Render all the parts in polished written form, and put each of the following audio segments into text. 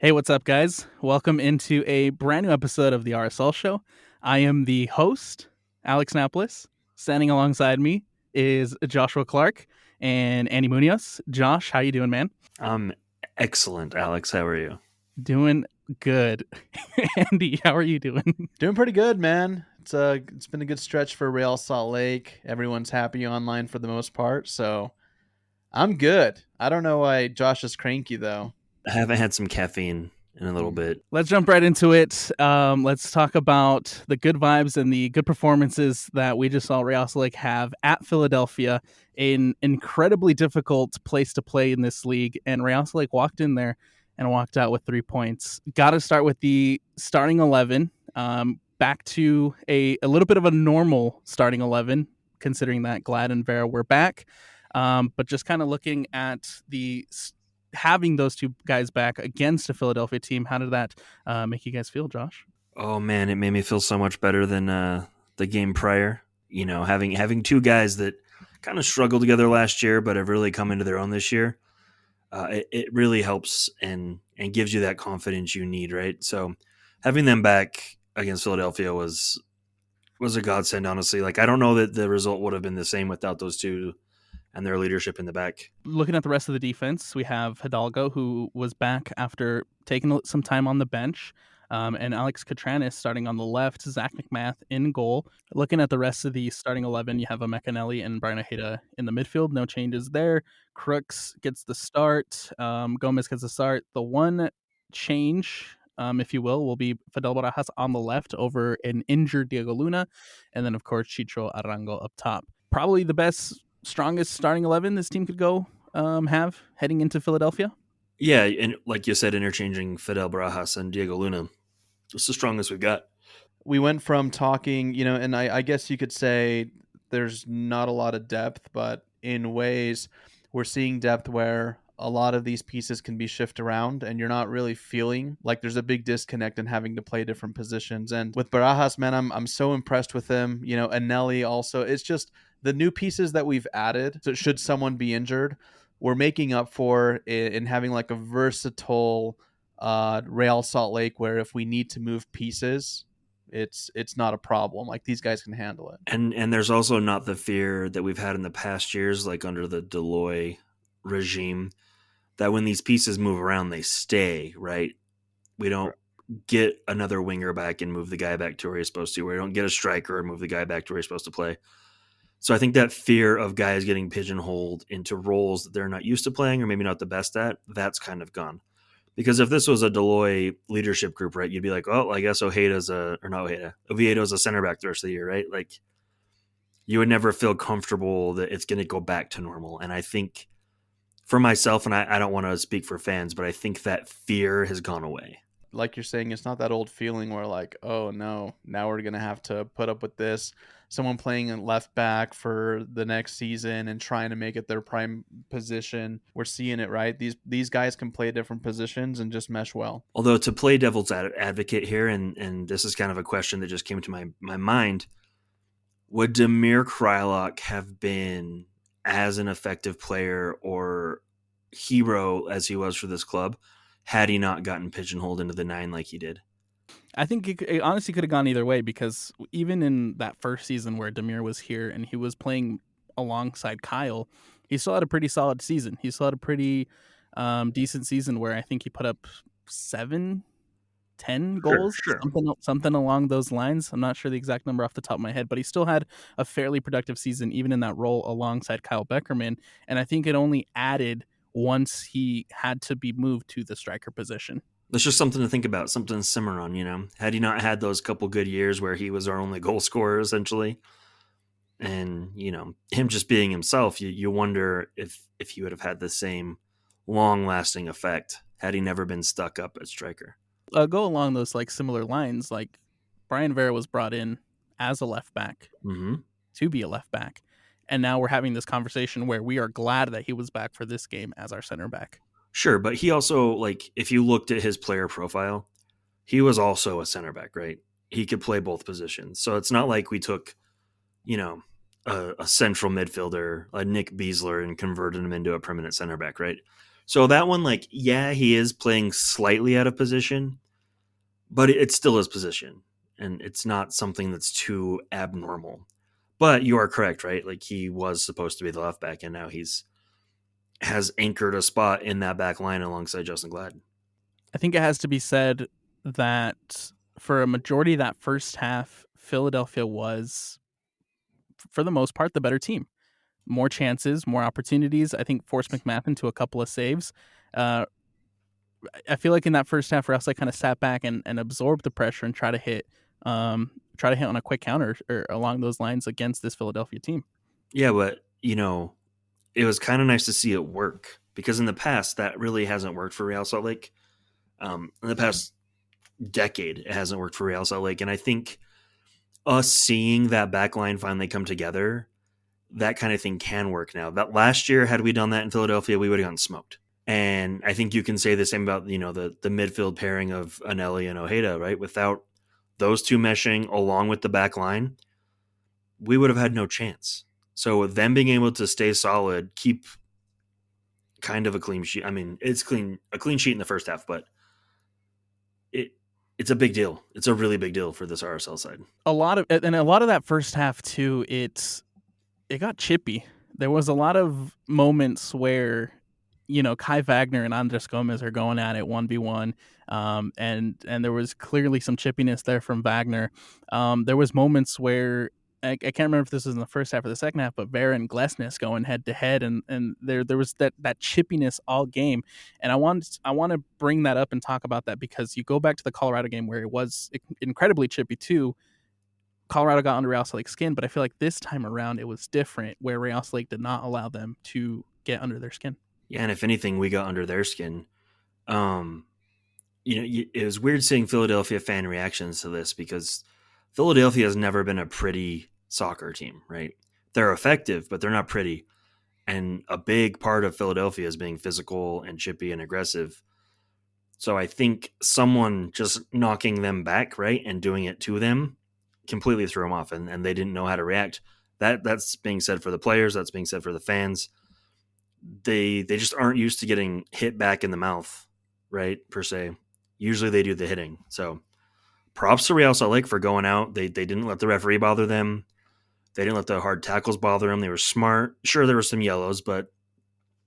Hey, what's up, guys? Welcome into a brand new episode of the RSL Show. I am the host, Alex Napolis. Standing alongside me is Joshua Clark and Andy Munoz. Josh, how you doing, man? I'm excellent, Alex. How are you? Doing good. Andy, how are you doing? Doing pretty good, man. It's been a good stretch for Real Salt Lake. Everyone's happy online for the most part, so I'm good. I don't know why Josh is cranky though. I haven't had some caffeine in a little bit. Let's jump right into it. Let's talk about the good vibes and the good performances that we just saw Real Salt Lake have at Philadelphia, an incredibly difficult place to play in this league. And Real Salt Lake walked in there and walked out with 3 points. Got to start with the starting 11. Back to a little bit of a normal starting 11, considering that Glad and Vera were back. But just kind of looking at having those two guys back against a Philadelphia team, how did that make you guys feel, Josh? Oh man, it made me feel so much better than the game prior. You know, having two guys that kind of struggled together last year, but have really come into their own this year. It really helps and gives you that confidence you need, right? So having them back against Philadelphia was a godsend, honestly. Like I don't know that the result would have been the same without those two and their leadership in the back. Looking at the rest of the defense, we have Hidalgo, who was back after taking some time on the bench, and Alex Catranis starting on the left, Zach McMath in goal. Looking at the rest of the starting 11, you have a McAnally and Brian Ojeda in the midfield. No changes there. Crooks gets the start. Gomez gets the start. The one change, if you will be Fidel Barajas on the left over an injured Diego Luna, and then, of course, Chicho Arango up top. Probably the strongest starting 11 this team could go have heading into Philadelphia. Yeah, and like you said, interchanging Fidel Barajas and Diego Luna, it's the strongest we've got. We went from talking, and I guess you could say there's not a lot of depth, but in ways we're seeing depth where a lot of these pieces can be shifted around and you're not really feeling like there's a big disconnect in having to play different positions. And with Barajas, man, I'm so impressed with him. And Nelly also. It's just the new pieces that we've added. So should someone be injured, we're making up for in having like a versatile Real Salt Lake where if we need to move pieces, it's not a problem. Like these guys can handle it. And there's also not the fear that we've had in the past years, like under the Deloy regime, that when these pieces move around, they stay, right? We don't get another winger back and move the guy back to where he's supposed to. We don't get a striker and move the guy back to where he's supposed to play. So I think that fear of guys getting pigeonholed into roles that they're not used to playing or maybe not the best at, that's kind of gone. Because if this was a Deloy leadership group, right, you'd be like, oh, I guess Oviedo's a center back the rest of the year, right? Like you would never feel comfortable that it's going to go back to normal. And I think for myself, and I don't want to speak for fans, but I think that fear has gone away. Like you're saying, it's not that old feeling where like, oh no, now we're going to have to put up with this. Someone playing in left back for the next season and trying to make it their prime position. We're seeing it, right? These guys can play different positions and just mesh well. Although to play devil's advocate here, and this is kind of a question that just came to my mind, would Damir Kreilach have been as an effective player or hero as he was for this club had he not gotten pigeonholed into the 9 like he did? I think it honestly could have gone either way, because even in that first season where Damir was here and he was playing alongside Kyle, he still had a pretty solid season. He still had a pretty decent season where I think he put up 7-10 goals, Sure. something along those lines. I'm not sure the exact number off the top of my head, but he still had a fairly productive season even in that role alongside Kyle Beckerman. And I think it only added once he had to be moved to the striker position. That's just something to think about, something to simmer on, Had he not had those couple good years where he was our only goal scorer, essentially, and, him just being himself, you wonder if he would have had the same long-lasting effect had he never been stuck up at striker. Go along those similar lines. Like Brian Vera was brought in as a left back to be a left back, and now we're having this conversation where we are glad that he was back for this game as our center back. Sure, but he also, if you looked at his player profile, he was also a center back, right? He could play both positions. So it's not like we took, a central midfielder, a Nick Beasler, and converted him into a permanent center back, right? So that one, like, yeah, he is playing slightly out of position, but it's still his position, and it's not something that's too abnormal. But you are correct, right? Like, he was supposed to be the left back, and now he's has anchored a spot in that back line alongside Justin Gladden. I think it has to be said that for a majority of that first half, Philadelphia was, for the most part, the better team. More chances, more opportunities. I think forced McMath into a couple of saves. Uh, I feel like in that first half, Rouse kind of sat back and absorbed the pressure and try to hit on a quick counter or along those lines against this Philadelphia team. Yeah, but it was kind of nice to see it work, because in the past that really hasn't worked for Real Salt Lake. In the past decade, it hasn't worked for Real Salt Lake, and I think us seeing that back line finally come together, that kind of thing can work now. That last year, had we done that in Philadelphia, we would have gotten smoked. And I think you can say the same about the midfield pairing of Anelli and Ojeda, right? Without those two meshing along with the back line, we would have had no chance. So them being able to stay solid, keep kind of a clean sheet. I mean, it's a clean sheet in the first half, but it's a big deal. It's a really big deal for this RSL side. A lot of that first half too, it got chippy. There was a lot of moments where Kai Wagner and Andres Gomez are going at it 1v1, and there was clearly some chippiness there from Wagner. There was moments where I can't remember if this was in the first half or the second half, but Vera and Glesnes going head to head, and there was that chippiness all game, and I want to bring that up and talk about that, because you go back to the Colorado game where it was incredibly chippy too. Colorado got under Real Salt Lake's skin, but I feel like this time around it was different, where Real Salt Lake did not allow them to get under their skin. Yeah, and if anything, we got under their skin. It was weird seeing Philadelphia fan reactions to this, because Philadelphia has never been a pretty soccer team, right? They're effective, but they're not pretty. And a big part of Philadelphia is being physical and chippy and aggressive. So I think someone just knocking them back, right, and doing it to them completely threw them off, and they didn't know how to react. That's being said for the players. That's being said for the fans. They just aren't used to getting hit back in the mouth, right, per se. Usually they do the hitting. So props to Real Salt Lake for going out. They didn't let the referee bother them. They didn't let the hard tackles bother them. They were smart. Sure, there were some yellows, but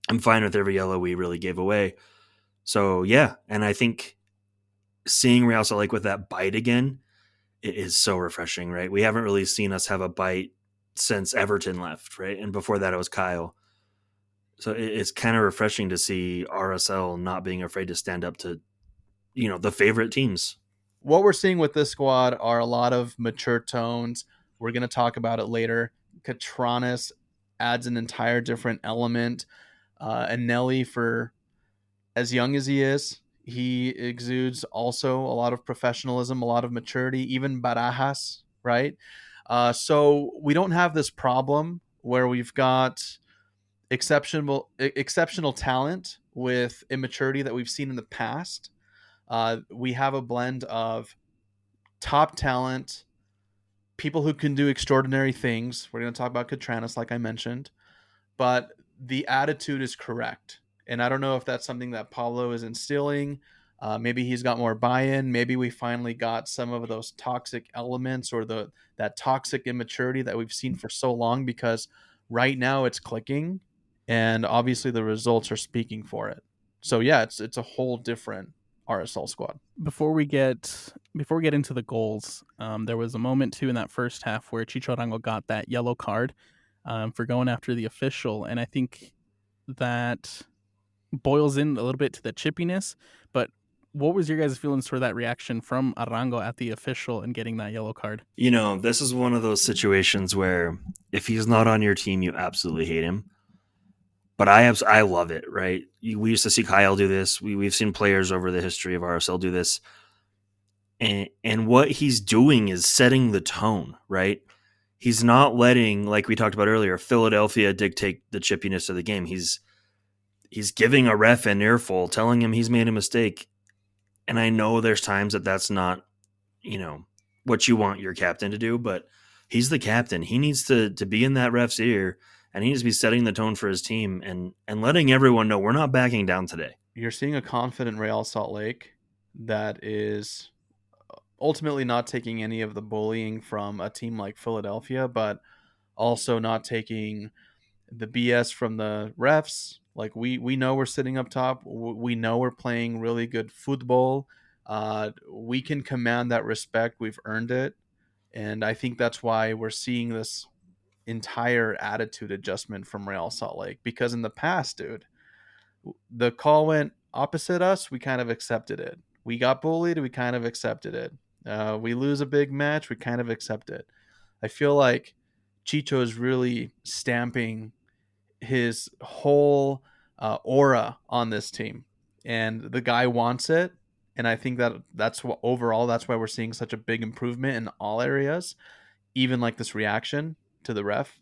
I'm fine with every yellow we really gave away. So, yeah, and I think seeing Real Salt Lake with that bite again, it is so refreshing, right? We haven't really seen us have a bite since Everton left, right? And before that, it was Kyle. So it's kind of refreshing to see RSL not being afraid to stand up to, the favorite teams. What we're seeing with this squad are a lot of mature tones. We're going to talk about it later. Catranes adds an entire different element. And Nelly, for as young as he is, he exudes also a lot of professionalism, a lot of maturity, even Barajas, right? So we don't have this problem where we've got exceptional talent with immaturity that we've seen in the past. We have a blend of top talent, people who can do extraordinary things. We're going to talk about Catranes, like I mentioned, but the attitude is correct. And I don't know if that's something that Pablo is instilling. Maybe he's got more buy-in. Maybe we finally got some of those toxic elements or that toxic immaturity that we've seen for so long, because right now it's clicking, and obviously the results are speaking for it. So yeah, it's a whole different RSL squad. Before we get into the goals, there was a moment too in that first half where Chicho Arango got that yellow card for going after the official, and I think that boils in a little bit to the chippiness. But what was your guys' feelings for that reaction from Arango at the official and getting that yellow card? This is one of those situations where if he's not on your team, you absolutely hate him. But I love it, right? We used to see Kyle do this. We've seen players over the history of RSL do this. And what he's doing is setting the tone, right? He's not letting, like we talked about earlier, Philadelphia dictate the chippiness of the game. He's giving a ref an earful, telling him he's made a mistake. And I know there's times that's not, what you want your captain to do, but he's the captain. He needs to be in that ref's ear and he needs to be setting the tone for his team and letting everyone know we're not backing down today. You're seeing a confident Real Salt Lake that is ultimately not taking any of the bullying from a team like Philadelphia, but also not taking the BS from the refs. Like we know we're sitting up top. We know we're playing really good football. We can command that respect. We've earned it, and I think that's why we're seeing this entire attitude adjustment from Real Salt Lake. Because in the past, dude, the call went opposite us. We kind of accepted it. We got bullied. We kind of accepted it. We lose a big match. We kind of accept it. I feel like Chicho is really stamping his whole aura on this team, and the guy wants it. And I think that that's what overall that's why we're seeing such a big improvement in all areas, even like this reaction to the ref.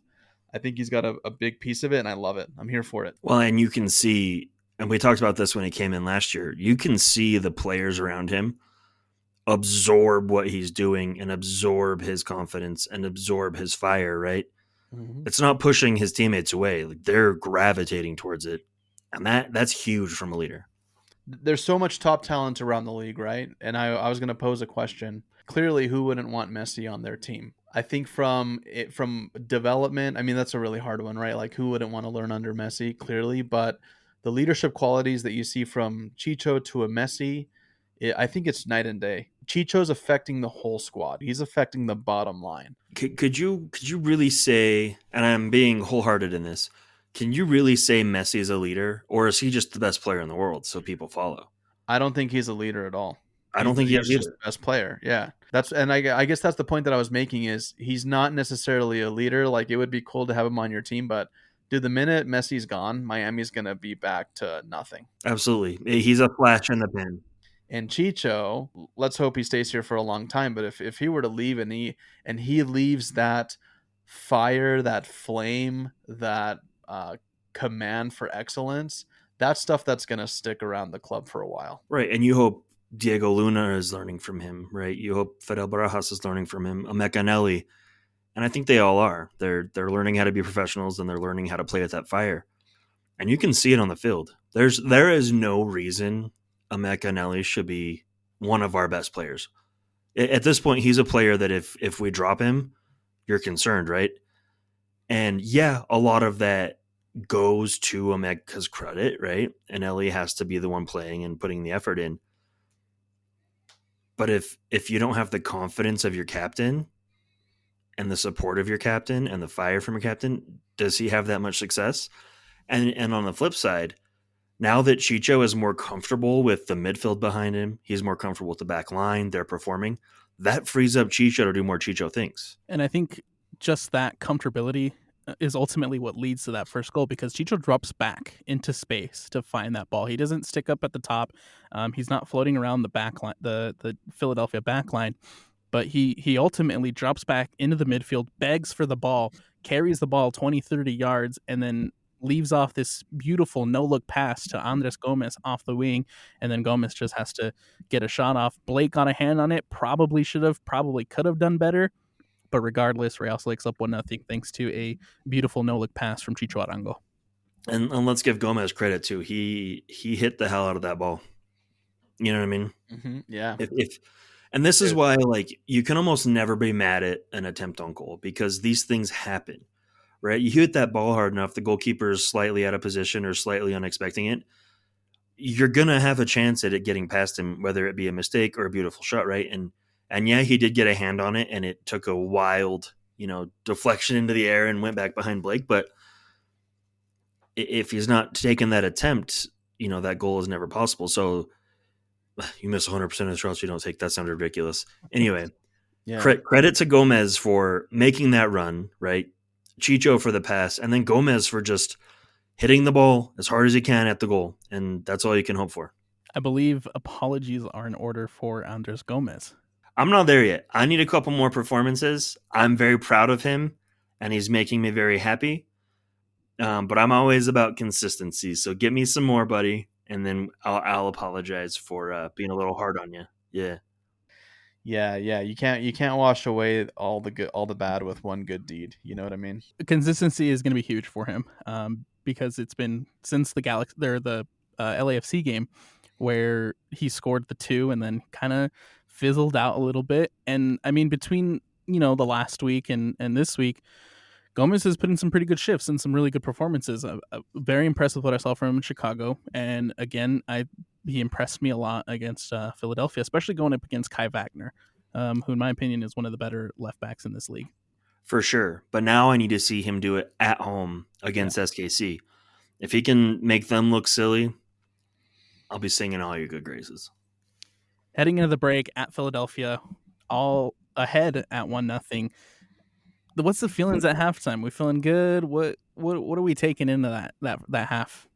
I think he's got a big piece of it, and I love it. I'm here for it. Well, and you can see, and we talked about this when he came in last year, you can see the players around him absorb what he's doing and absorb his confidence and absorb his fire, right? Mm-hmm. It's not pushing his teammates away. Like, they're gravitating towards it. And that's huge from a leader. There's so much top talent around the league, right? And I was going to pose a question. Clearly, who wouldn't want Messi on their team? I think from development, I mean, that's a really hard one, right? Like, who wouldn't want to learn under Messi? Clearly, but the leadership qualities that you see from Chicho to a Messi, I think it's night and day. Chicho's affecting the whole squad. He's affecting the bottom line. Could you really say, and I'm being wholehearted in this, can you really say Messi is a leader, or is he just the best player in the world so people follow? I don't think he's a leader at all. I don't think he is He's just either. the best player. Yeah, I guess that's the point that I was making is he's not necessarily a leader. Like, it would be cool to have him on your team, but dude, the minute Messi's gone, Miami's gonna be back to nothing. Absolutely. He's a flash in the pan. And Chicho, let's hope he stays here for a long time. But if he were to leave and he leaves that fire, that flame, that command for excellence, that's stuff that's gonna stick around the club for a while. Right. And you hope Diego Luna is learning from him, right? You hope Fidel Barajas is learning from him, Amekanelli. And I think they all are. They're learning how to be professionals, and they're learning how to play with that fire. And you can see it on the field. There is no reason Amekanelli should be one of our best players. At this point, he's a player that if we drop him, you're concerned, right? And yeah, a lot of that goes to Ameka's credit, right? And Ellie has to be the one playing and putting the effort in. But if you don't have the confidence of your captain and the support of your captain and the fire from your captain, does he have that much success? And on the flip side, now that Chicho is more comfortable with the midfield behind him, he's more comfortable with the back line, they're performing, that frees up Chicho to do more Chicho things. And I think just that comfortability is ultimately what leads to that first goal, because Chicho drops back into space to find that ball. He doesn't stick up at the top. He's not floating around the back line, the Philadelphia back line, but he ultimately drops back into the midfield, begs for the ball, carries the ball 20, 30 yards, and then leaves off this beautiful no-look pass to Andres Gomez off the wing, and then Gomez just has to get a shot off. Blake got a hand on it, probably could have done better, but regardless, Real Salt Lake's up 1-0 thanks to a beautiful no-look pass from Chicho Arango. And let's give Gomez credit too. He hit the hell out of that ball. You know what I mean? Mm-hmm. Yeah. And this is why, like, you can almost never be mad at an attempt on goal, because these things happen, right? You hit that ball hard enough, the goalkeeper is slightly out of position or slightly unexpecting it, you're gonna have a chance at it getting past him, whether it be a mistake or a beautiful shot, right? And yeah, he did get a hand on it, and it took a wild, deflection into the air and went back behind Blake. But if he's not taking that attempt, that goal is never possible. So you miss 100% of the shots you don't take. That sounded ridiculous. Anyway, Yeah. Credit to Gomez for making that run, right? Chicho for the pass, and then Gomez for just hitting the ball as hard as he can at the goal. And that's all you can hope for. I believe apologies are in order for Andres Gomez. I'm not there yet. I need a couple more performances. I'm very proud of him, and he's making me very happy. But I'm always about consistency. So get me some more, buddy, and then I'll apologize for being a little hard on you. Yeah. Yeah, yeah. You can't wash away all the bad with one good deed. You know what I mean? Consistency is going to be huge for him, because it's been since the Galaxy, the LAFC game where he scored the two and then kind of fizzled out a little bit. And I mean, between the last week and this week, Gomez has put in some pretty good shifts and some really good performances. Very impressed with what I saw from him in Chicago, and again, he impressed me a lot against Philadelphia, especially going up against Kai Wagner, who in my opinion is one of the better left backs in this league. For sure. But now I need to see him do it at home Yeah. against SKC. If he can make them look silly, I'll be singing all your good graces. Heading into the break at Philadelphia, all ahead at 1-0. What's the feelings at halftime? We feeling good? What are we taking into that half?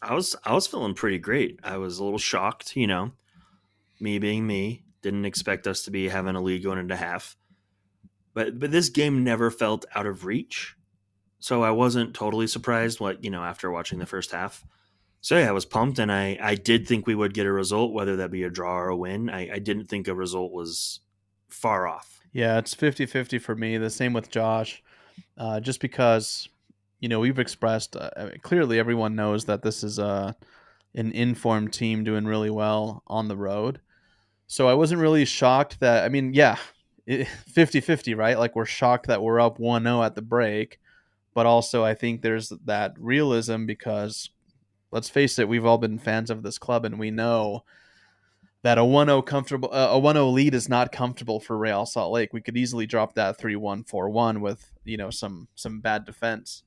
I was feeling pretty great. I was a little shocked, me being me. Didn't expect us to be having a lead going into half. But this game never felt out of reach. So I wasn't totally surprised after watching the first half. So yeah, I was pumped, and I did think we would get a result, whether that be a draw or a win. I didn't think a result was far off. Yeah, it's 50-50 for me. The same with Josh. Just because, we've expressed clearly everyone knows that this is an informed team doing really well on the road. So I wasn't really shocked that, 50-50, right? Like we're shocked that we're up 1-0 at the break, but also I think there's that realism because let's face it, we've all been fans of this club and we know that a 1-0 lead is not comfortable for Real Salt Lake. We could easily drop that 3-1, 4-1 with, some bad defense.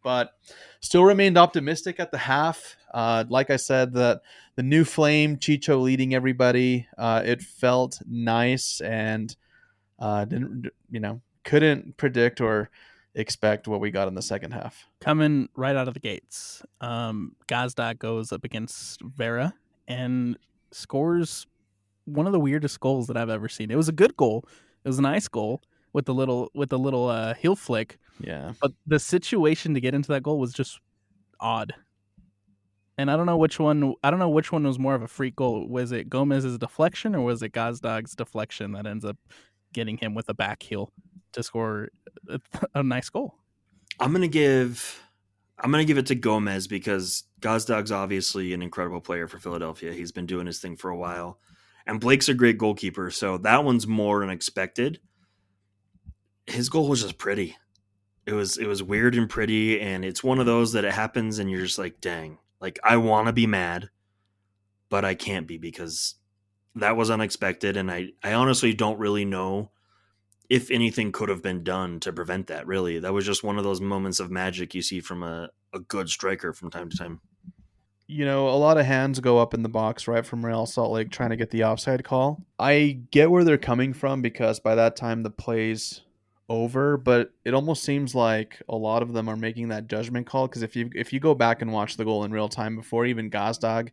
But still remained optimistic at the half. Like I said, the new flame, Chicho leading everybody, it felt nice and couldn't predict or expect what we got in the second half. Coming right out of the gates, Gazdag goes up against Vera and scores one of the weirdest goals that I've ever seen. It was a good goal. It was a nice goal with the little heel flick. Yeah. But the situation to get into that goal was just odd. And I don't know which one was more of a freak goal. Was it Gomez's deflection or was it Gazdag's deflection that ends up getting him with a back heel to score a nice goal? I'm gonna give it to Gomez because Gazdag's obviously an incredible player for Philadelphia. He's been doing his thing for a while. And Blake's a great goalkeeper, so that one's more unexpected. His goal was just pretty. It was weird and pretty, and it's one of those that it happens and you're just like, dang. Like I want to be mad, but I can't be because that was unexpected, and I honestly don't really know if anything could have been done to prevent that. Really, that was just one of those moments of magic you see from a good striker from time to time. A lot of hands go up in the box right from Real Salt Lake trying to get the offside call. I get where they're coming from because by that time the play's over, but it almost seems like a lot of them are making that judgment call because if you go back and watch the goal in real time before even Gazdag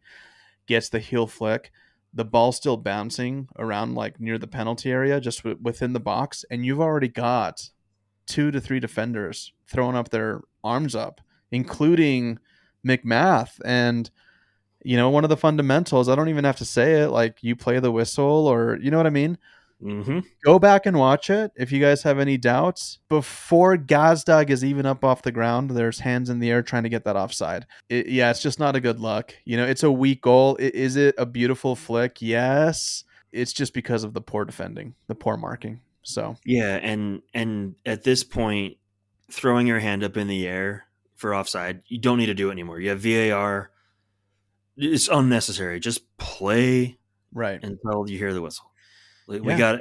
gets the heel flick, the ball's still bouncing around like near the penalty area just within the box, and you've already got 2 to 3 defenders throwing up their arms up, including McMath. And one of the fundamentals, I don't even have to say it, like you play the whistle, or you know what I mean. Mm-hmm. Go back and watch it if you guys have any doubts. Before Gazdag is even up off the ground, there's hands in the air trying to get that offside. It's just not a good look. It's a weak goal. Is it a beautiful flick? Yes. It's just because of the poor defending, the poor marking. So Yeah, and at this point, throwing your hand up in the air for offside, you don't need to do it anymore. You have VAR. It's unnecessary. Just play right. until you hear the whistle. We Yeah. got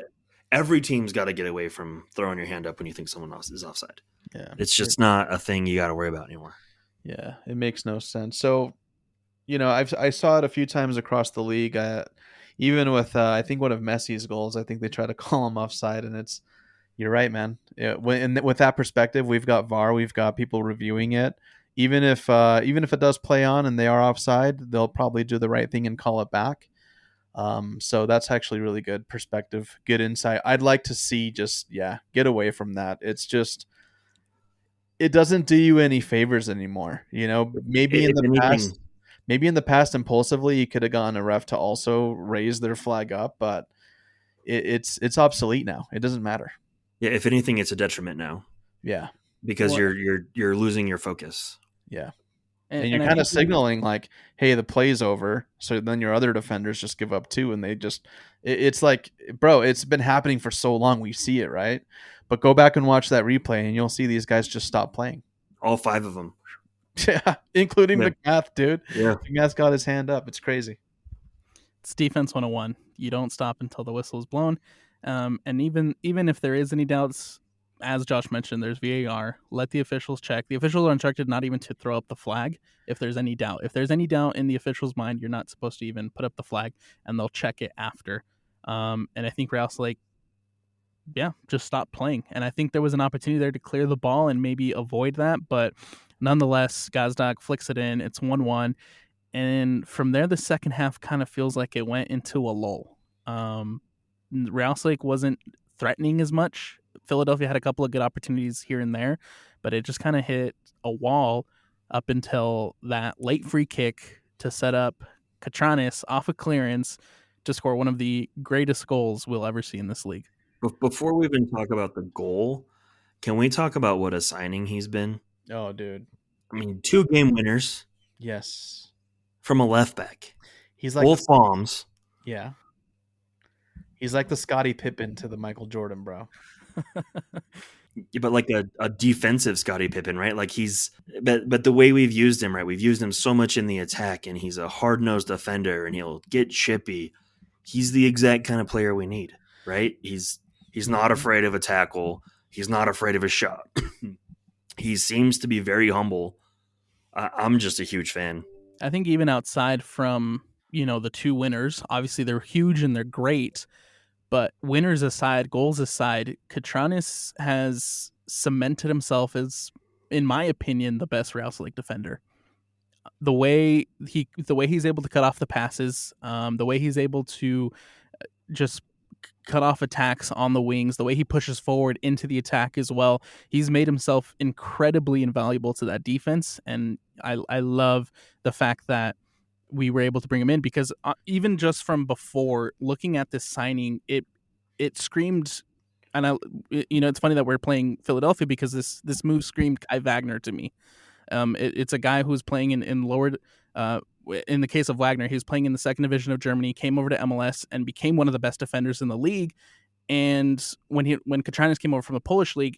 every team's got to get away from throwing your hand up when you think someone else is offside. Yeah. It's just not a thing you got to worry about anymore. Yeah, it makes no sense. So, I saw it a few times across the league. Even with I think one of Messi's goals, I think they try to call him offside, and you're right, man. With that perspective, we've got VAR, we've got people reviewing it. Even if it does play on and they are offside, they'll probably do the right thing and call it back. So that's actually really good perspective, good insight. I'd like to see get away from that. It's just it doesn't do you any favors anymore. Maybe in the past impulsively you could have gotten a ref to also raise their flag up, but it's obsolete now. It doesn't matter. Yeah, if anything, it's a detriment now Yeah, because Well, you're losing your focus. yeah. and, And you're and I kind of think signaling like, hey, the play's over. So then your other defenders just give up too, and they just it's like, bro, it's been happening for so long. We see it, right? But go back and watch that replay, and you'll see these guys just stop playing. All 5 of them. Yeah, including Yeah. McGath, dude. Yeah. McGath's got his hand up. It's crazy. it's defense 101. You don't stop until the whistle is blown. And even if there is any doubts, as Josh mentioned, there's VAR. Let the officials check. The officials are instructed not even to throw up the flag if there's any doubt. If there's any doubt in the official's mind, you're not supposed to even put up the flag, and they'll check it after. And I think Real Lake, just stop playing. And I think there was an opportunity there to clear the ball and maybe avoid that, but nonetheless, Gazdag flicks it in. It's 1-1. And from there, the second half kind of feels like it went into a lull. Real Lake wasn't threatening as much. Philadelphia had a couple of good opportunities here and there, but it just kind of hit a wall up until that late free kick to set up Catranis off a clearance to score one of the greatest goals we'll ever see in this league. Before we even talk about the goal, can we talk about what a signing he's been? Oh, dude. I mean, 2 game winners Yes. from a left back. He's like Both bombs. yeah. He's like the Scottie Pippen to the Michael Jordan, bro. Yeah, but like a defensive Scottie Pippen, right? Like but the way we've used him, right? We've used him so much in the attack, and he's a hard-nosed defender, and he'll get chippy. He's the exact kind of player we need, right? He's not afraid of a tackle. He's not afraid of a shot. He seems to be very humble. I'm just a huge fan. I think even outside from, the 2 winners, obviously they're huge and they're great, but winners aside, goals aside, Catranis has cemented himself as, in my opinion, the best Real Lake defender. The way he's able to cut off the passes, the way he's able to just cut off attacks on the wings, the way he pushes forward into the attack as well, he's made himself incredibly invaluable to that defense, and I love the fact that we were able to bring him in because even just from before looking at this signing, it screamed. And it's funny that we're playing Philadelphia because this move screamed Kai Wagner to me. It's a guy who's playing in lower. In the case of Wagner, he was playing in the 2nd division of Germany, came over to MLS and became one of the best defenders in the league. And when Catranis came over from the Polish league,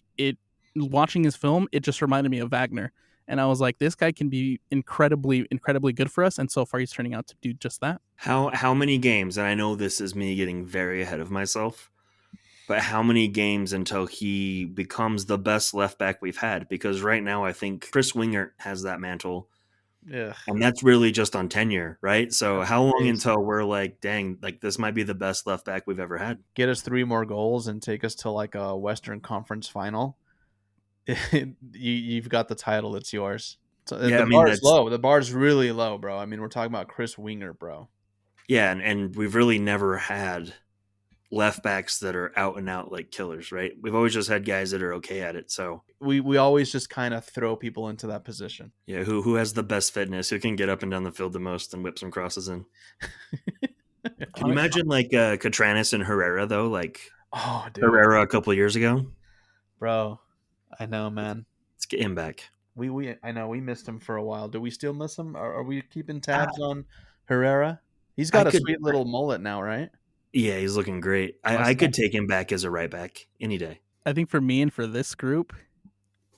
watching his film, it just reminded me of Wagner. And I was like, this guy can be incredibly, incredibly good for us. And so far, he's turning out to do just that. How many games, and I know this is me getting very ahead of myself, but how many games until he becomes the best left back we've had? Because right now, I think Chris Wingert has that mantle. Yeah. And that's really just on tenure, right? So how long until we're like, dang, like this might be the best left back we've ever had? Get us 3 more goals and take us to like a Western Conference final. You've got the title. It's yours. So Yeah, the bar's low. The bar's really low, bro. I mean, we're talking about Chris Wingert, bro. Yeah, and we've really never had left backs that are out and out like killers, right? We've always just had guys that are okay at it. So we always just kind of throw people into that position. yeah, who has the best fitness, who can get up and down the field the most and whip some crosses in. Can you imagine like Catranis and Herrera though? Like Herrera a couple of years ago? Bro, I know, man. Let's get him back. I know we missed him for a while. Do we still miss him? Are we keeping tabs on Herrera? He's got a sweet little mullet now, right? Yeah, he's looking great. I could take him back as a right back any day. I think for me and for this group,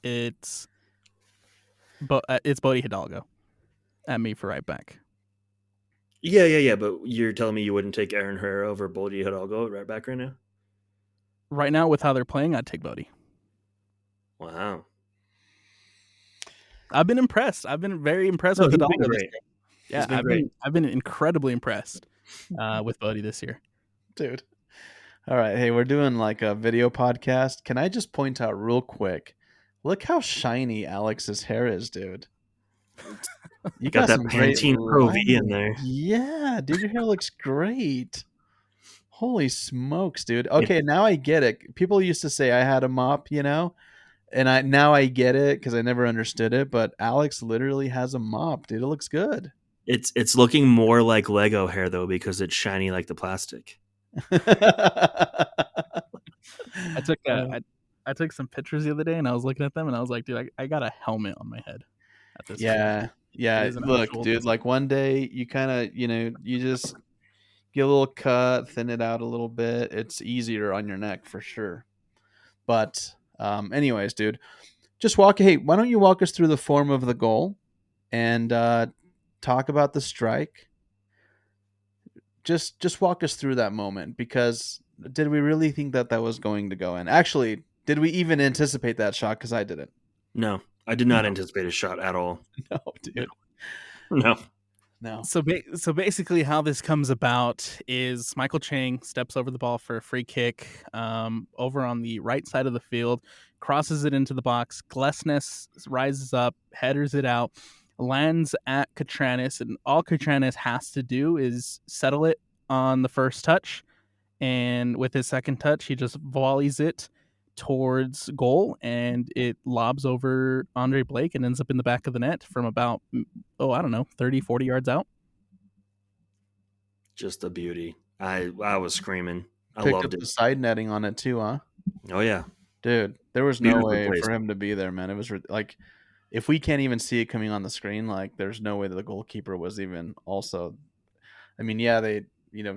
it's Bodie Hidalgo at me for right back. Yeah. But you're telling me you wouldn't take Aaron Herrera over Bodie Hidalgo at right back right now? Right now, with how they're playing, I'd take Bodie. Wow. I've been impressed. I've been very impressed with Hidalgo this year. Yeah, I've been incredibly impressed with Bodie this year. Dude. All right. Hey, we're doing like a video podcast. Can I just point out real quick? Look how shiny Alex's hair is, dude. You got that Pantene Pro V in there. Yeah, dude, your hair looks great. Holy smokes, dude. Okay, now I get it. People used to say I had a mop, and now I get it because I never understood it. But Alex literally has a mop, dude. It looks good. It's looking more like Lego hair though because it's shiny like the plastic. I took I took some pictures the other day, and I was looking at them, and I was like, dude, I got a helmet on my head at this point. Yeah. It Yeah. is an Look, actual. dude, like one day you kind of, you just get a little cut, thin it out a little bit. It's easier on your neck for sure. But anyways, dude, hey, why don't you walk us through the form of the goal and talk about the strike? Just walk us through that moment, because did we really think that was going to go in? Actually, did we even anticipate that shot? Because I didn't. No, I did not anticipate a shot at all. No, dude. No. So basically, how this comes about is Michael Chang steps over the ball for a free kick over on the right side of the field, crosses it into the box. Glesnes rises up, headers it out, lands at Catranis, and all Catranis has to do is settle it on the first touch. And with his second touch, he just volleys it towards goal, and it lobs over Andre Blake and ends up in the back of the net from about, I don't know, 30, 40 yards out. Just a beauty. I was screaming. I Picked loved up it. the side netting on it too, huh? Oh yeah, dude. There was no Beautiful way place. for him to be there, man. It was like, if we can't even see it coming on the screen, like there's no way that the goalkeeper was even also. I mean, yeah, they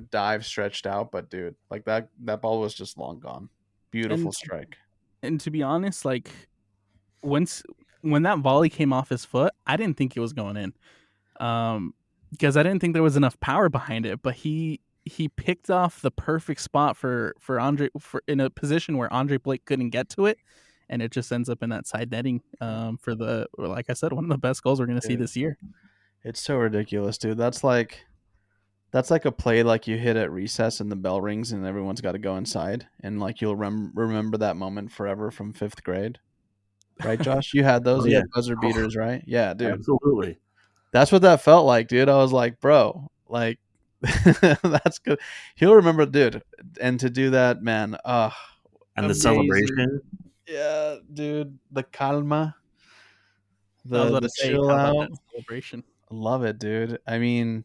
dive stretched out, but dude, like that ball was just long gone. Beautiful strike. And to be honest, like when that volley came off his foot, I didn't think it was going in, because I didn't think there was enough power behind it. But he picked off the perfect spot for Andre, in a position where Andre Blake couldn't get to it, and it just ends up in that side netting for the, like I said, one of the best goals we're going to see this year. It's so ridiculous, dude. That's like a play like you hit at recess and the bell rings and everyone's got to go inside, and like you'll remember that moment forever from 5th grade. Right, Josh? You had those. Oh, You yeah. had buzzer beaters, right? Yeah, dude. Absolutely. That's what that felt like, dude. I was like, bro, like that's good. He'll remember, dude. And to do that, man, and amazing. the celebration. Yeah, dude. The calma. I was about The to say, chill how about out. that celebration? Love it, dude. I mean,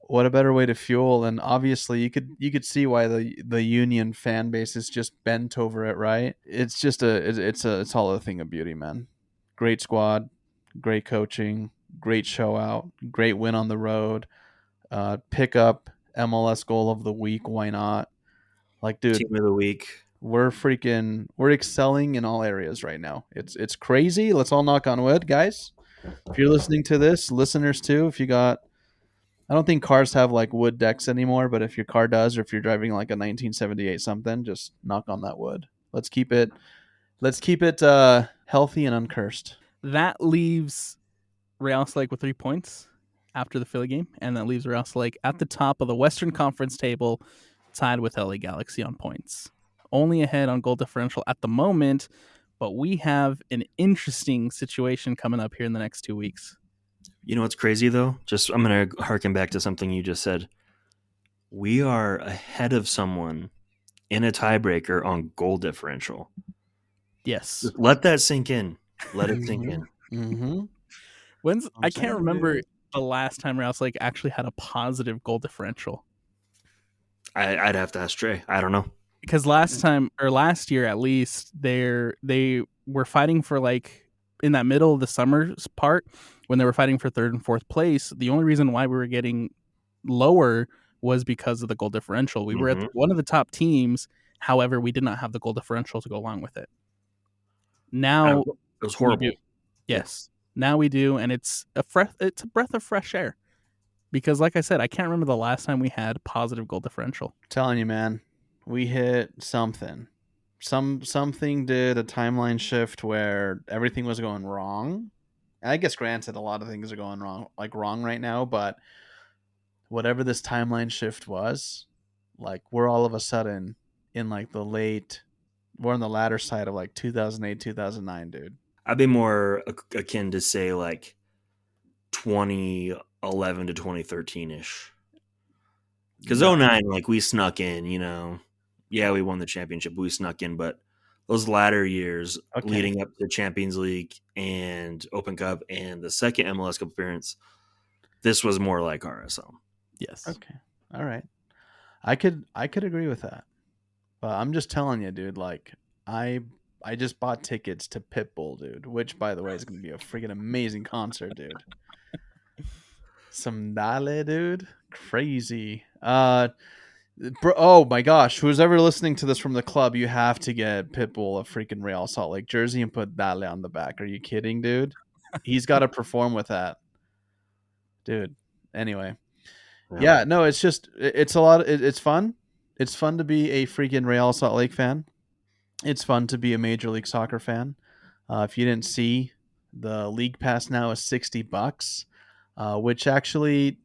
what a better way to fuel. And obviously you could see why the Union fan base is just bent over it, right? It's just it's all a thing of beauty, man. Great squad, great coaching, great show out, great win on the road. Pick up MLS goal of the week, why not? Like, dude, Team of the week. we're excelling in all areas right now. It's crazy. Let's all knock on wood, guys. If you're listening to this, listeners too, if you got, I don't think cars have like wood decks anymore, but if your car does, or if you're driving like a 1978 something, just knock on that wood. Let's keep it healthy and uncursed. That leaves Real Salt Lake with 3 points after the Philly game, and that leaves Real Salt Lake at the top of the Western Conference table, tied with LA Galaxy on points. Only ahead on goal differential at the moment, but we have an interesting situation coming up here in the next 2 weeks. You know what's crazy though? I'm going to harken back to something you just said. We are ahead of someone in a tiebreaker on goal differential. Yes. Just let that sink in. Let it sink in. Mm-hmm. I can't remember the last time Real Salt Lake actually had a positive goal differential. I'd have to ask Trey. I don't know. Because last year at least, they were fighting for, like, in that middle of the summer part when they were fighting for 3rd and 4th place. The only reason why we were getting lower was because of the goal differential. We were at one of the top teams. However, we did not have the goal differential to go along with it. Now it was horrible. Yes, now we do, and it's a breath of fresh air. Because, like I said, I can't remember the last time we had positive goal differential. I'm telling you, man, we hit something. Something did a timeline shift where everything was going wrong. And I guess, granted, a lot of things are going wrong right now, but whatever this timeline shift was, like, we're all of a sudden in like we're on the latter side of like 2008, 2009, dude. I'd be more akin to say like 2011 to 2013 ish. Because 2009, like, we snuck in, yeah, we won the championship, we snuck in, but those latter years leading up to Champions League and Open Cup and the second MLS Cup appearance, this was more like RSL. Yes. Okay. All right. I could agree with that. But I'm just telling you, dude. Like I I just bought tickets to Pitbull, dude. Which, by the way, is going to be a freaking amazing concert, dude. Some Dale, dude. Crazy. Bro, oh my gosh, who's ever listening to this from the club, you have to get Pitbull a freaking Real Salt Lake jersey and put Dale on the back. Are you kidding, dude? He's got to perform with that, dude. Anyway, Yeah. yeah, no, it's just it's a lot. It's fun. It's fun to be a freaking Real Salt Lake fan. It's fun to be a Major League Soccer fan. If you didn't see, the league pass now is $60, which actually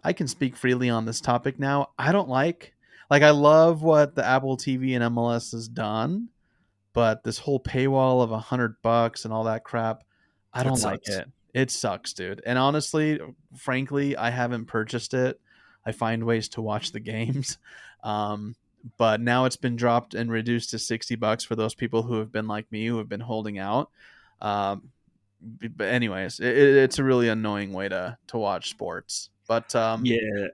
I can speak freely on this topic now. I don't like I love what the Apple TV and MLS has done, but this whole paywall of $100 and all that crap, I It don't like sucks. it. It sucks, dude. And honestly, frankly, I haven't purchased it. I find ways to watch the games. Um, but now it's been dropped and reduced to $60 for those people who have been like me, who have been holding out. Um, but anyways, it's a really annoying way to watch sports. But Yeah,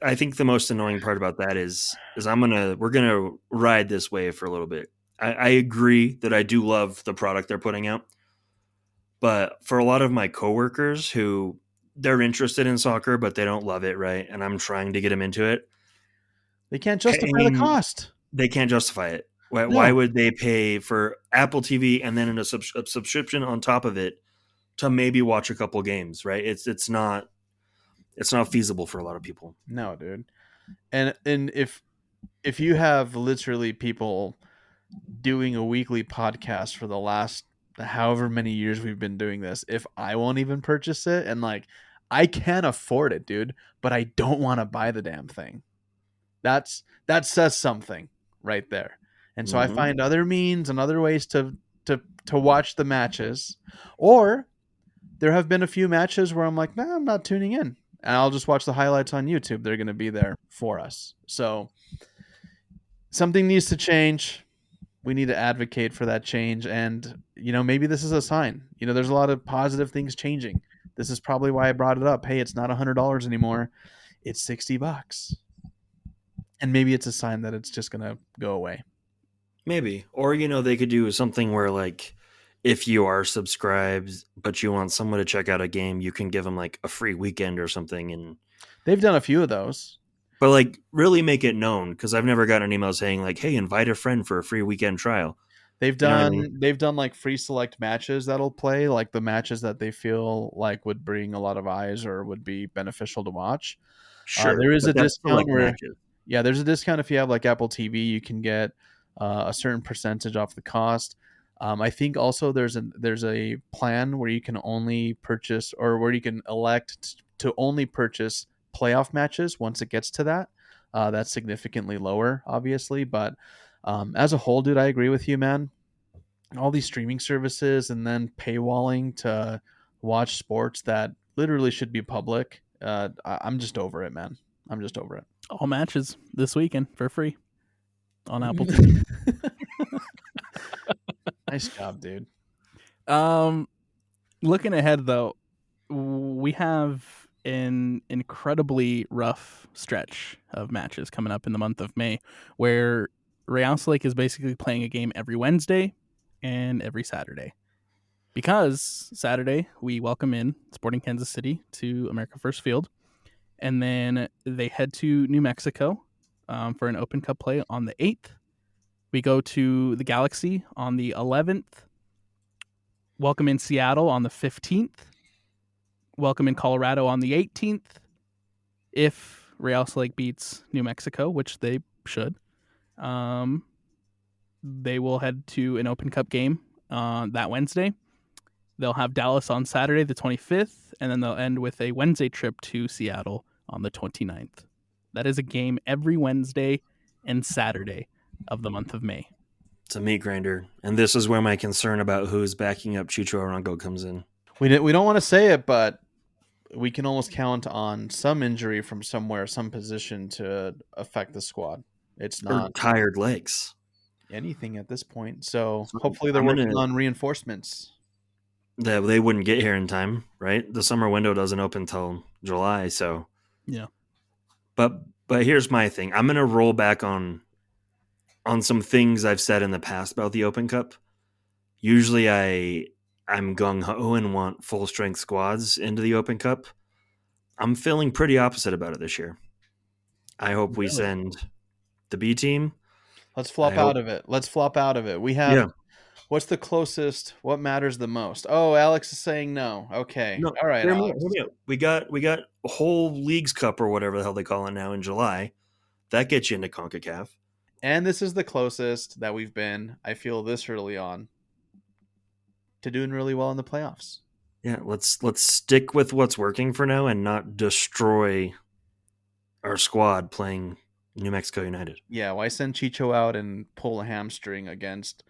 I think the most annoying part about that is we're gonna ride this wave for a little bit. I agree that I do love the product they're putting out, but for a lot of my coworkers who they're interested in soccer but they don't love it, right? And I'm trying to get them into it. they can't justify the Paying cost. They can't justify it. Why No, would they pay for Apple TV and then a subscription on top of it to maybe watch a couple games, right? It's not feasible for a lot of people. no, dude. And if you have literally people doing a weekly podcast for the last however many years we've been doing this, if I won't even purchase it, and like I can afford it, dude, but I don't want to buy the damn thing. That says something right there. And so I Hmm. find other means and other ways to watch the matches. Or there have been a few matches where I'm like, nah, I'm not tuning in. And I'll just watch the highlights on YouTube. They're going to be there for us. So something needs to change. We need to advocate for that change. And, maybe this is a sign. There's a lot of positive things changing. This is probably why I brought it up. Hey, it's not $100 anymore. It's $60. And maybe it's a sign that it's just going to go away. Maybe. Or, they could do something where, like, if you are subscribed, but you want someone to check out a game, you can give them, like, a free weekend or something. They've done a few of those. But, like, really make it known, because I've never gotten an email saying, like, hey, invite a friend for a free weekend trial. They've You know what I done mean? they've done like free select matches that'll play, like the matches that they feel like would bring a lot of eyes or would be beneficial to watch. Sure. There is But a that's discount select where matches. Yeah, there's a discount if you have like Apple TV. You can get a certain percentage off the cost. I think also there's a plan where you can only purchase or where you can elect to only purchase playoff matches once it gets to that. That's significantly lower, obviously, but as a whole, dude, I agree with you, man. All these streaming services and then paywalling to watch sports that literally should be public. I'm just over it, man. I'm just over it. All matches this weekend for free on Apple TV. Nice job, dude. Um, Looking ahead though, we have an incredibly rough stretch of matches coming up in the month of May, where Real Salt Lake is basically playing a game every Wednesday and every Saturday. Because Saturday we welcome in Sporting Kansas City to America First Field, and then they head to New Mexico for an Open Cup play on the 8th. We go to the Galaxy on the 11th. Welcome in Seattle on the 15th. Welcome in Colorado on the 18th. If Real Salt Lake beats New Mexico, which they should, they will head to an Open Cup game that Wednesday. They'll have Dallas on Saturday, the 25th, and then they'll end with a Wednesday trip to Seattle on the 29th. That is a game every Wednesday and Saturday of the month of May. It's a meat grinder. And this is where my concern about who's backing up Chicho Arango comes in. We don't want to say it, but we can almost count on some injury from somewhere, some position to affect the squad. It's Or not tired legs. anything at this point. So So hopefully they're I'm working gonna on reinforcements. that they wouldn't get here in time, right? The summer window doesn't open till July, so Yeah. but But here's my thing. I'm gonna roll back on some things I've said in the past about the Open Cup. Usually I'm gung ho and want full strength squads into the Open Cup. I'm feeling pretty opposite about it this year. I hope we Really? send the B team. Let's flop I hope- out of it. Let's flop out of it. We have. Yeah. What's the closest? What matters the most? Oh, Alex is saying no. Okay. No, All right, hear me out, Alex. hear me out. We got a whole Leagues Cup or whatever the hell they call it now in July. That gets you into CONCACAF. And this is the closest that we've been, I feel, this early on to doing really well in the playoffs. Yeah, let's stick with what's working for now and not destroy our squad playing New Mexico United. Yeah, why send Chicho out and pull a hamstring against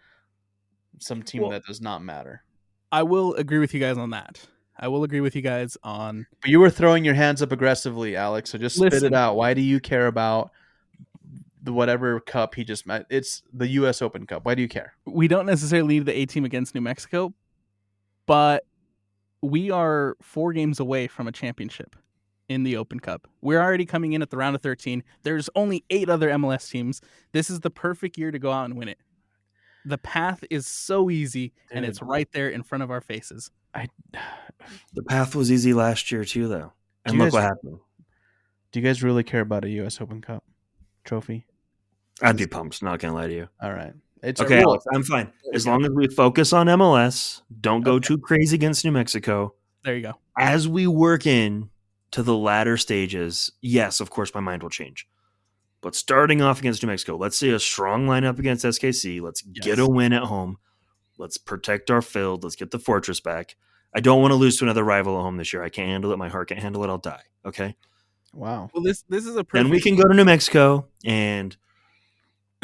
some team Well- that does not matter? I will agree with you guys on that. I will agree with you guys on But you were throwing your hands up aggressively, Alex. So just spit Listen. it out. Why do you care about the whatever cup he just met? It's the U.S. Open Cup. Why do you care? we don't necessarily leave the A team against New Mexico, but we are 4 games away from a championship in the Open Cup. We're already coming in at the round of 13. There's only 8 other MLS teams. This is the perfect year to go out and win it. The path is so easy, and it's Dude. right there in front of our faces. The path was easy last year too, though. And Do you look what guys- happened. Do you guys really care about a U.S. Open Cup trophy? I'd be pumped, not gonna lie to you. All right. It's Okay, well, Alex, I'm fine. As long as we focus on MLS, don't go Okay. too crazy against New Mexico. There you go. As we work in to the latter stages, yes, of course, my mind will change. But starting off against New Mexico, let's see a strong lineup against SKC. Let's get a Yes. win at home. Let's protect our field. Let's get the fortress back. I don't want to lose to another rival at home this year. I can't handle it. My heart can't handle it. I'll die. Okay. wow. Well, this is a perfect. Then we can go to New Mexico and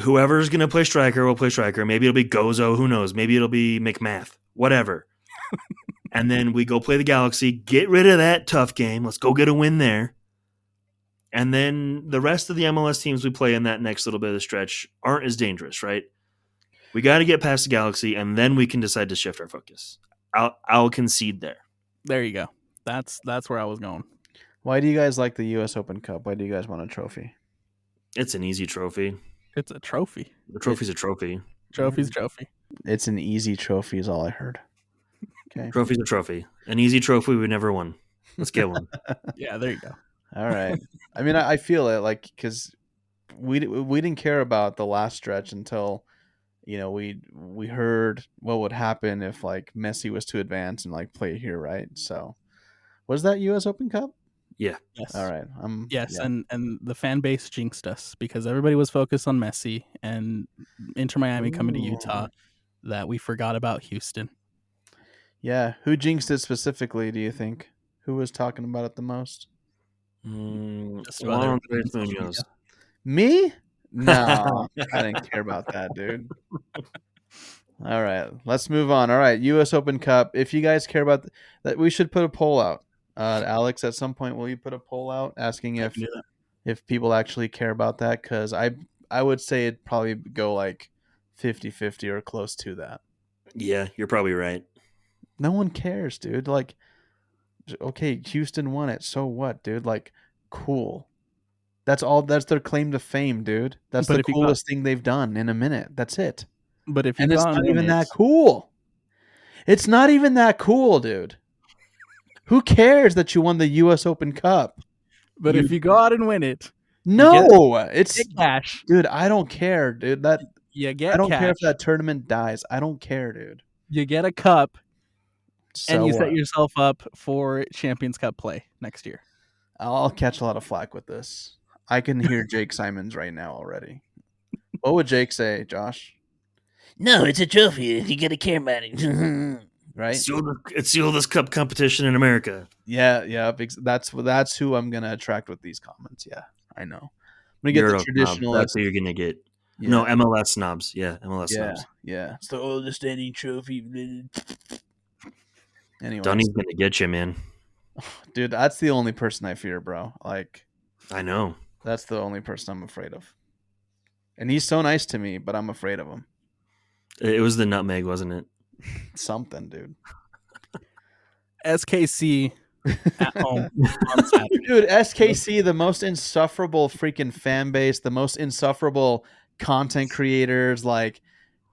whoever's going to play striker will play striker. Maybe it'll be Gozo. Who knows? Maybe it'll be McMath. Whatever. And then we go play the Galaxy. Get rid of that tough game. Let's go get a win there. And then the rest of the MLS teams we play in that next little bit of the stretch aren't as dangerous, right? We got to get past the Galaxy, and then we can decide to shift our focus. I'll concede there. There you go. That's where I was going. Why do you guys like the U.S. Open Cup? Why do you guys want a trophy? It's an easy trophy. It's a trophy. The trophy's a trophy. Trophy's trophy. It's an easy trophy, is all I heard. Okay. Trophy's a trophy. An easy trophy we never won. Let's get one. Yeah, there you go. All right. I mean, I feel it, like, because we didn't care about the last stretch until, you know, we heard what would happen if like Messi was to advance and like play here, right? So, was that U.S. Open Cup? Yes. All right. Yes, yeah. and the fan base jinxed us because everybody was focused on Messi and Inter Miami coming to Utah that we forgot about Houston. Yeah. Who jinxed it specifically? Do you think? Who was talking about it the most? Just about Juan everybody on Andrés social Munoz. Me? No, I didn't care about that, dude. All right, let's move on. All right, U.S. Open Cup. If you guys care about that, we should put a poll out. Alex, at some point, will you put a poll out asking I can do that. if people actually care about that? Because I would say it'd probably go like 50-50 or close to that. Yeah, you're probably right. No one cares, dude. Like, okay, Houston won it. So what, dude? Like, cool. That's all. That's their claim to fame, dude. That's But the if you got- coolest thing they've done in a minute. That's it. But if you And it's go on not even win that it- cool. It's not even that cool, dude. Who cares that you won the U.S. Open Cup? But if you go out and win it, No, it's get cash. dude. I don't care, dude. That You get I don't cash. care if that tournament dies. I don't care, dude. You get a cup, So and you what? set yourself up for Champions Cup play next year. I'll catch a lot of flack with this. I can hear Jake Simons right now already. What would Jake say, Josh? No, it's a trophy. You gotta care about it. Right? It's the oldest cup competition in America. Yeah. That's who I'm gonna attract with these comments. Yeah, I know. I'm gonna get Euro the snob. traditional. That's who you're gonna get. Yeah, No, MLS snobs. Yeah, MLS yeah, snobs. yeah. It's the oldest standing trophy. Anyway, Dunny's gonna get you, man. dude, that's the only person I fear, bro. Like, I know. that's the only person I'm afraid of. And he's so nice to me, but I'm afraid of him. It was the nutmeg, wasn't it? Something, dude. SKC at home on Saturday. Dude, SKC, the most insufferable freaking fan base, the most insufferable content creators. Like,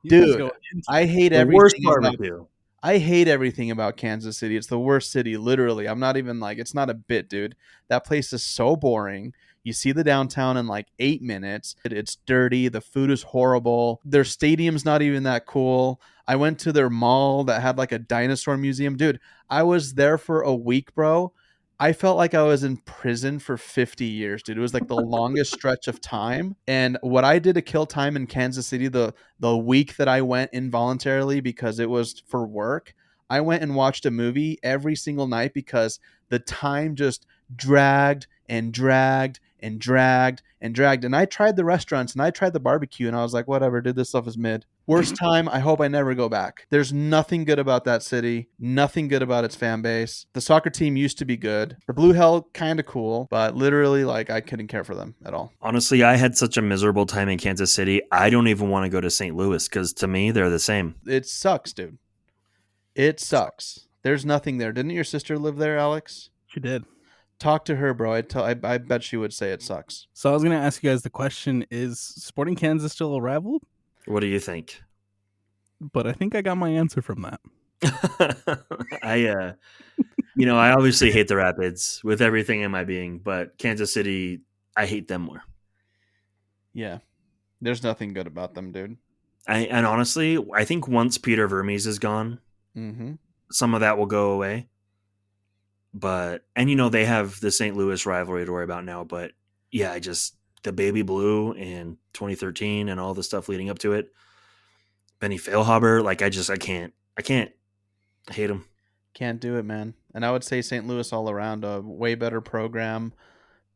You guys dude, go into I hate The worst everything about. barbecue. I hate everything about Kansas City. It's the worst city, literally. I'm not even like, it's not a bit, dude. That place is so boring. You see the downtown in like 8 minutes. It's dirty. The food is horrible. Their stadium's not even that cool. I went to their mall that had like a dinosaur museum. Dude, I was there for a week, bro. I felt like I was in prison for 50 years, dude. It was like the longest stretch of time. And what I did to kill time in Kansas City, the week that I went involuntarily because it was for work, I went and watched a movie every single night because the time just dragged and dragged and dragged and dragged. And I tried the restaurants and I tried the barbecue and I was like, whatever, dude, this stuff is mid. Worst time. I hope I never go back. There's nothing good about that city. Nothing good about its fan base. The soccer team used to be good. The Blue Hell, kind of cool, but literally, like, I couldn't care for them at all. Honestly, I had such a miserable time in Kansas City. I don't even want to go to St. Louis because to me, they're the same. It sucks, dude. It sucks. There's nothing there. Didn't your sister live there, Alex? She did. Talk to her, bro. I bet she would say it sucks. So I was going to ask you guys the question: is Sporting Kansas still a rival? What do you think? But I think I got my answer from that. I obviously hate the Rapids with everything in my being, but Kansas City, I hate them more. Yeah. There's nothing good about them, dude. And honestly, I think once Peter Vermes is gone, some of that will go away. But, and they have the St. Louis rivalry to worry about now. But yeah, the Baby Blue in 2013 and all the stuff leading up to it. Benny Feilhaber, like I can't. I hate him. Can't do it, man. And I would say St. Louis all around, a way better program,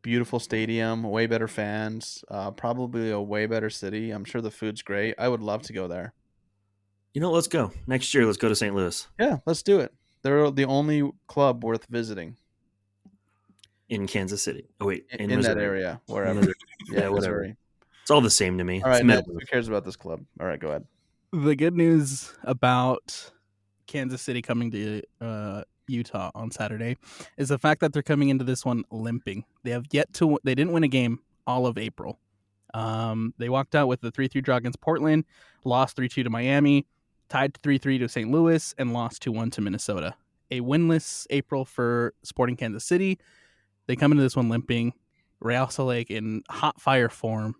beautiful stadium, way better fans, probably a way better city. I'm sure the food's great. I would love to go there. Let's go. Next year, let's go to St. Louis. Yeah, let's do it. They're the only club worth visiting. In Kansas City. Oh, wait. In that area, wherever. Yeah, whatever. Missouri. It's all the same to me. All right, Ned, who cares about this club? All right, go ahead. The good news about Kansas City coming to Utah on Saturday is the fact that they're coming into this one limping. They have yet to. They didn't win a game all of April. They walked out with the 3-3 draw against Portland, lost 3-2 to Miami, tied 3-3 to St. Louis, and lost 2-1 to Minnesota. A winless April for Sporting Kansas City. They come into this one limping. Real Salt Lake in hot fire form.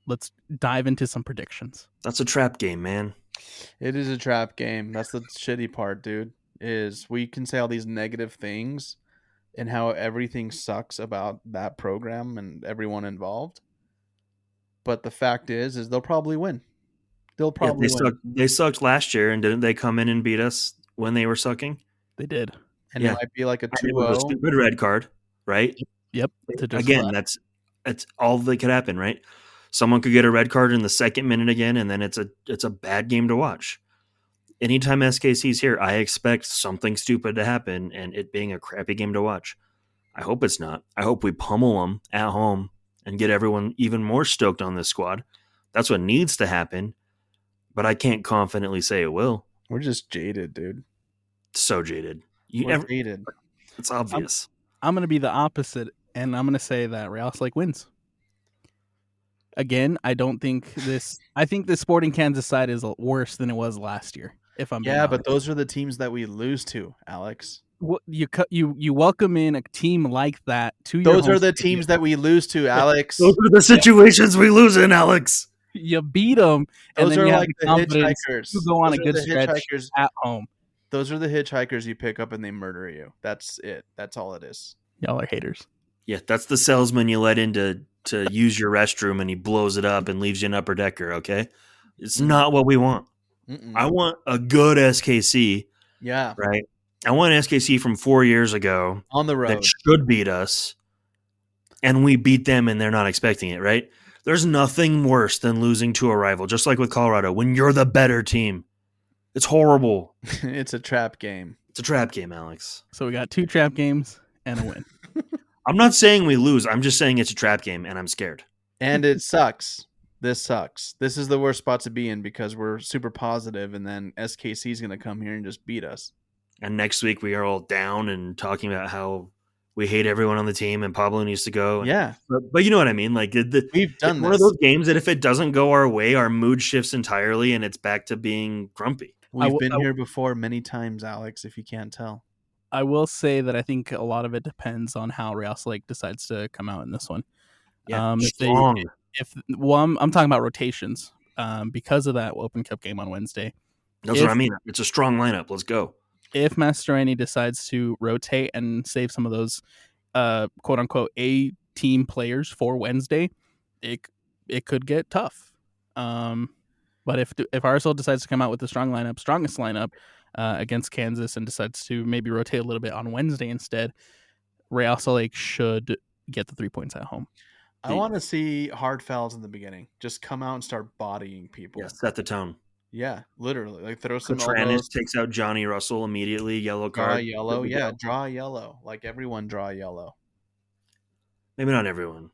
Let's dive into some predictions. That's a trap game, man. It is a trap game. That's the shitty part, dude, is we can say all these negative things and how everything sucks about that program and everyone involved. But the fact is they'll probably win. They'll probably win. They sucked last year, and didn't they come in and beat us when they were sucking? They did. And it might be like a 2-0. A stupid red card, right? Yep. Again, that's all that could happen, right? Someone could get a red card in the second minute again, and then it's a bad game to watch. Anytime SKC's here, I expect something stupid to happen and it being a crappy game to watch. I hope it's not. I hope we pummel them at home and get everyone even more stoked on this squad. That's what needs to happen, but I can't confidently say it will. We're just jaded, dude. So jaded. Jaded. It's obvious. I'm going to be the opposite, and I'm going to say that Real Salt Lake wins. Again, I don't think this. I think the Sporting Kansas side is worse than it was last year. If I'm being honest. But those are the teams that we lose to, Alex. Well, you welcome in a team like that to those are the teams that we lose to, Alex. Those are the situations we lose in, Alex. You beat them, and those then are you like have the the hitchhikers. to go on Those a are good the stretch hitchhikers. at home. Those are the hitchhikers you pick up and they murder you. That's it. That's all it is. Y'all are haters. Yeah, that's the salesman you let in to use your restroom and he blows it up and leaves you an upper decker, okay? It's not what we want. I want a good SKC. Yeah. Right? I want SKC from 4 years ago. On the road. That should beat us. And we beat them and they're not expecting it, right? There's nothing worse than losing to a rival, just like with Colorado, when you're the better team. It's horrible. It's a trap game. It's a trap game, Alex. So we got 2 trap games and a win. I'm not saying we lose. I'm just saying it's a trap game, and I'm scared. And it sucks. This sucks. This is the worst spot to be in because we're super positive, and then SKC is going to come here and just beat us. and next week we are all down and talking about how we hate everyone on the team and Pablo needs to go. Yeah, but you know what I mean. Like we've done it's one of this. those games that if it doesn't go our way, our mood shifts entirely and it's back to being grumpy. We've been here before many times, Alex, if you can't tell. I will say that I think a lot of it depends on how Real Salt Lake decides to come out in this one. Yeah, I'm talking about rotations. Because of that Open Cup game on Wednesday. That's what I mean. It's a strong lineup. Let's go. If Mastroeni decides to rotate and save some of those quote unquote A team players for Wednesday, it could get tough. But if RSL decides to come out with the strongest lineup against Kansas and decides to maybe rotate a little bit on Wednesday instead, Real Salt Lake should get the 3 points at home. I want to see hard fouls in the beginning. Just come out and start bodying people. Yeah, set the tone. Yeah, literally. Like throw some Catranis takes out Johnny Russell immediately. Yellow card. Draw a yellow. Yeah, draw a yellow. Like everyone draw a yellow. Maybe not everyone.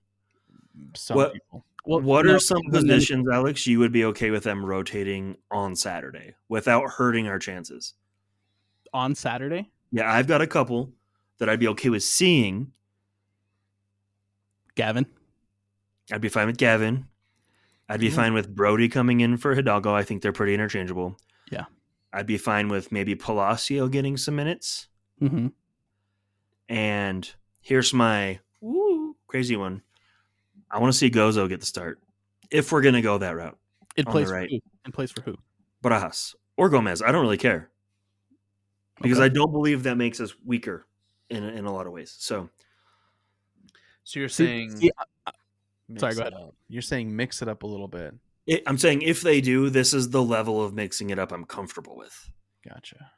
Some people. What are some positions, Alex, you would be okay with them rotating on Saturday without hurting our chances? On Saturday? Yeah, I've got a couple that I'd be okay with seeing. Gavin? I'd be fine with Gavin. I'd be fine with Brody coming in for Hidalgo. I think they're pretty interchangeable. Yeah. I'd be fine with maybe Palacio getting some minutes. Mm-hmm. And here's my crazy one. I want to see Gozo get the start. If we're going to go that route. It plays for who? It plays for who? Barajas or Gomez. I don't really care. Because I don't believe that makes us weaker in a lot of ways. So you're saying... Sorry, go ahead. You're saying mix it up a little bit. I'm saying if they do, this is the level of mixing it up I'm comfortable with. Gotcha.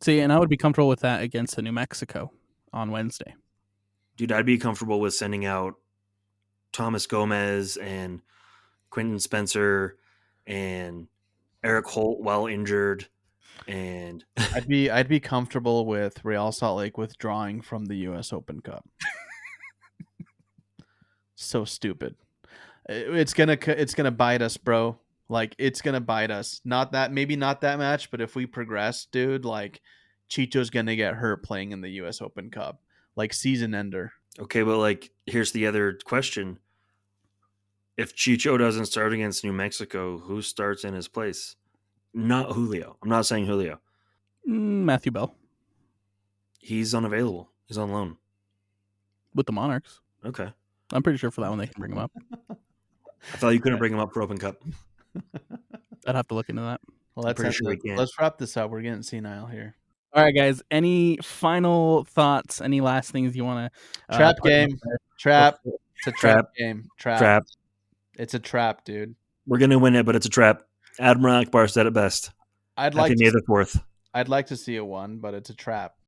See, and I would be comfortable with that against the New Mexico on Wednesday. Dude, I'd be comfortable with sending out Thomas Gomez and Quentin Spencer and Eric Holt while injured. And I'd be comfortable with Real Salt Lake withdrawing from the U.S. Open Cup. So stupid. It's gonna bite us, bro. Like it's gonna bite us. Maybe not that match, but if we progress, dude, like Chicho's gonna get hurt playing in the U.S. Open Cup, like season ender. Okay, but like here's the other question: if Chicho doesn't start against New Mexico, who starts in his place? Not Julio. I'm not saying Julio. Matthew Bell. He's unavailable. He's on loan with the Monarchs. Okay. I'm pretty sure for that one they can bring him up. I thought you couldn't bring him up for Open Cup. I'd have to look into that. Well, let's wrap this up. We're getting senile here. All right, guys. Any final thoughts? Any last things you want to? Trap game. Trap. It's a trap game. Trap. It's a trap, dude. We're gonna win it, but it's a trap. Admiral Akbar said it best. I'd like May the 4th. I'd like to see a 1, but it's a trap.